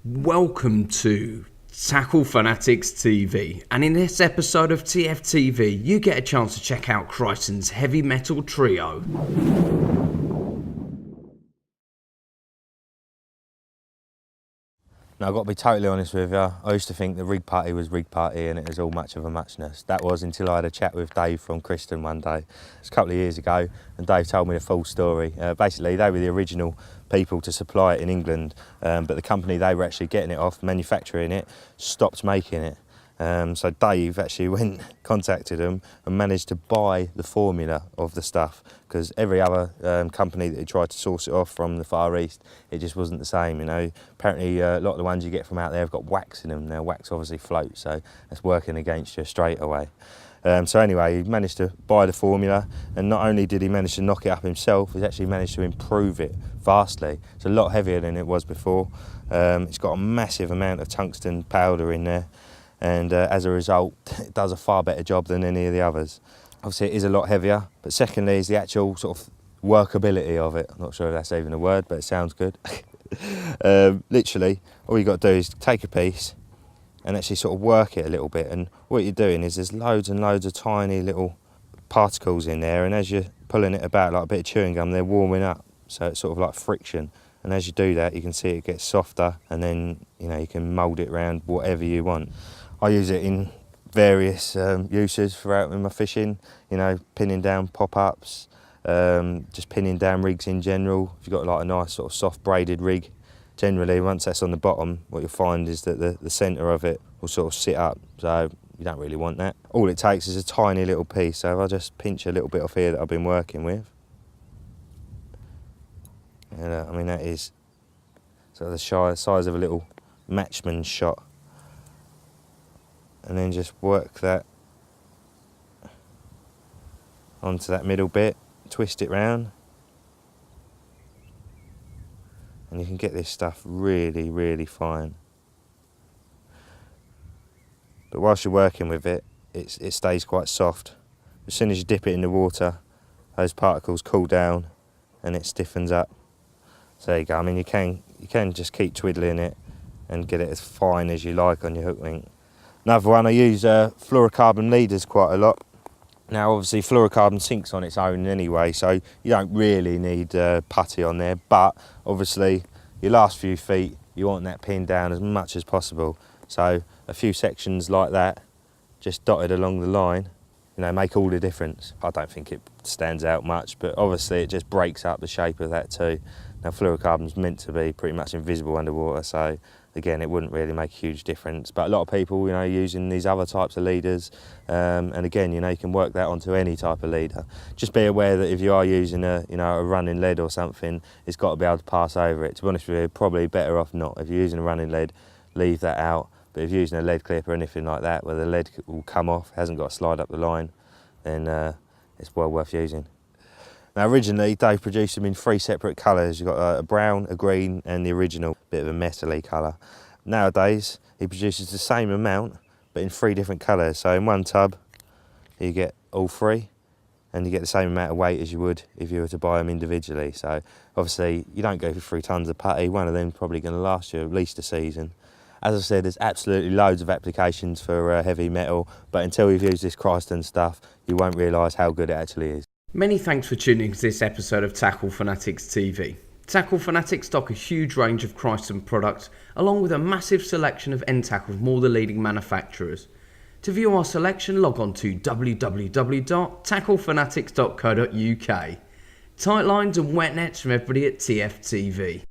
Welcome to Tackle Fanatics TV, and in this episode of TFTV you get a chance to check out Kryston's heavy metal trio. Now, I've got to be totally honest with you, I used to think the rig party was rig party and it was all much of a muchness. That was until I had a chat with Dave from Kryston one day. It's a couple of years ago, and Dave told me the full story. Basically, they were the original people to supply it in England, but the company they were actually getting it off, manufacturing it, stopped making it. So Dave actually contacted them and managed to buy the formula of the stuff, because every other company that he tried to source it off from the Far East, it just wasn't the same, you know. Apparently a lot of the ones you get from out there have got wax in them. Now wax obviously floats, so that's working against you straight away. So anyway, he managed to buy the formula, and not only did he manage to knock it up himself, he's actually managed to improve it vastly. It's a lot heavier than it was before. It's got a massive amount of tungsten powder in there, and as a result it does a far better job than any of the others. Obviously it is a lot heavier, but secondly is the actual sort of workability of it. I'm not sure if that's even a word, but it sounds good. Literally all you got to do is take a piece and actually sort of work it a little bit, and what you're doing is there's loads and loads of tiny little particles in there, and as you're pulling it about like a bit of chewing gum, they're warming up, so it's sort of like friction. And as you do that, you can see it gets softer, and then you can mould it around whatever you want. I use it in various uses throughout in my fishing, pinning down pop-ups, just pinning down rigs in general. If you've got like a nice sort of soft braided rig, generally once that's on the bottom, what you'll find is that the centre of it will sort of sit up, so you don't really want that. All it takes is a tiny little piece, so if I just pinch a little bit off here that I've been working with, and that is sort of the size of a little matchman's shot. And then just work that onto that middle bit, twist it round, and you can get this stuff really, really fine. But whilst you're working with it, it stays quite soft. As soon as you dip it in the water, those particles cool down and it stiffens up. So there you go. I mean, you can just keep twiddling it and get it as fine as you like on your hook link. Another one, I use fluorocarbon leaders quite a lot. Now obviously fluorocarbon sinks on its own anyway, so you don't really need putty on there, but obviously your last few feet you want that pinned down as much as possible. So a few sections like that, just dotted along the line, make all the difference. I don't think it stands out much, but obviously it just breaks up the shape of that too. Now fluorocarbon's meant to be pretty much invisible underwater, so again it wouldn't really make a huge difference. But a lot of people, using these other types of leaders, and again, you can work that onto any type of leader. Just be aware that if you are using a running lead or something, it's got to be able to pass over it. To be honest with you, probably better off not. If you're using a running lead, leave that out. But if you're using a lead clip or anything like that, where the lead will come off, hasn't got to slide up the line, then it's well worth using. Now originally Dave produced them in 3 separate colours. You've got a brown, a green and the original bit of a metally colour. Nowadays he produces the same amount but in 3 different colours. So in one tub you get all 3 and you get the same amount of weight as you would if you were to buy them individually. So obviously you don't go for 3 tonnes of putty. One of them probably going to last you at least a season. As I said, there's absolutely loads of applications for heavy metal, but until you've used this Kryston stuff you won't realise how good it actually is. Many thanks for tuning to this episode of Tackle Fanatics TV. Tackle Fanatics stock a huge range of Kryston products, along with a massive selection of end tackle from all the leading manufacturers. To view our selection, log on to www.tacklefanatics.co.uk. Tight lines and wet nets from everybody at TFTV.